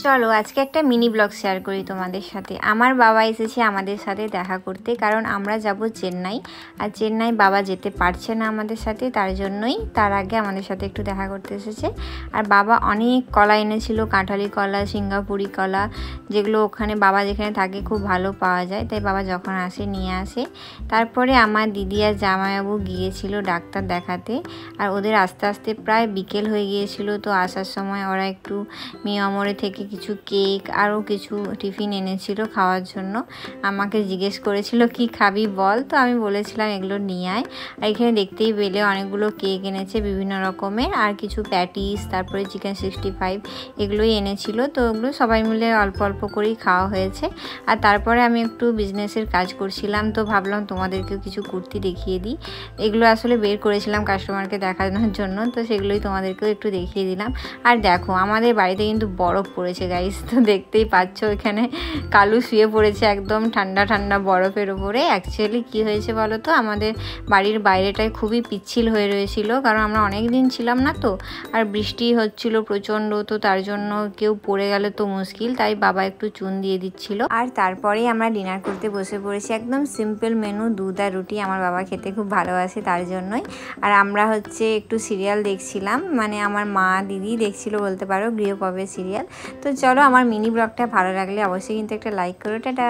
চলো আজকে একটা মিনি ব্লগ শেয়ার করি তোমাদের সাথে। আমার বাবা এসেছে আমাদের সাথে দেখা করতে, কারণ আমরা যাব চেন্নাই। আর চেন্নাই বাবা যেতে পারছে না আমাদের সাথে, তার জন্যই তার আগে আমাদের সাথে একটু দেখা করতে এসেছে। আর বাবা অনেক কলা এনেছিল, কাঁঠালি কলা, সিঙ্গাপুরি কলা, যেগুলো ওখানে বাবা যেখানে থাকে খুব ভালো পাওয়া যায়, তাই বাবা যখন আসে নিয়ে আসে। তারপরে আমার দিদি আর জামাইবাবু গিয়েছিল ডাক্তার দেখাতে, আর ওদের আস্তে আস্তে প্রায় বিকেল হয়ে গিয়েছিল। তো আসার সময় ওরা একটু মিয়ামরে থেকে কিছু কেক আরও কিছু টিফিন এনেছিল খাওয়ার জন্য। আমাকে জিজ্ঞেস করেছিল কি খাবি বল, তো আমি বলেছিলাম এগুলো নিয়ে আয়। আর এখানে দেখতেই পেলে অনেকগুলো কেক এনেছে বিভিন্ন রকমের, আর কিছু প্যাটিস, তারপরে চিকেন 65 এগুলোই এনেছিল। তো ওগুলো সবাই মিলে অল্প অল্প করেই খাওয়া হয়েছে। আর তারপরে আমি একটু বিজনেসের কাজ করছিলাম, তো ভাবলাম তোমাদেরকেও কিছু কুর্তি দেখিয়ে দিই। এগুলো আসলে বের করেছিলাম কাস্টমারকে দেখানোর জন্য, তো সেগুলোই তোমাদেরকেও একটু দেখিয়ে দিলাম। আর দেখো আমাদের বাড়িতে কিন্তু বরফ পড়েছে গাইস, তো দেখতেই পাচ্ছ এখানে কালু শুয়ে পড়েছে একদম ঠান্ডা ঠান্ডা বরফের উপরে। অ্যাকচুয়ালি কি হয়েছে বলো তো, আমাদের বাড়ির বাইরেটায় খুবই পিচ্ছিল হয়ে রয়েছিল, কারণ আমরা অনেক দিন ছিলাম না তো, আর বৃষ্টি হচ্ছিল প্রচণ্ড, তো তার জন্য কেউ পড়ে গেলে তো মুশকিল, তাই বাবা একটু চুন দিয়ে দিচ্ছিল। আর তারপরেই আমরা ডিনার করতে বসে পড়েছি, একদম সিম্পল মেনু, দুধ আর রুটি। আমার বাবা খেতে খুব ভালোবাসে তার জন্যই। আর আমরা একটু সিরিয়াল দেখছিলাম, মানে আমার মা দিদি দেখছিল বলতে পারো, গৃহপ্রবেশ সিরিয়াল। তো চলো, আমার মিনি ব্লগটা ভালো লাগলে অবশ্যই কিন্তু একটা লাইক করো। টাটা।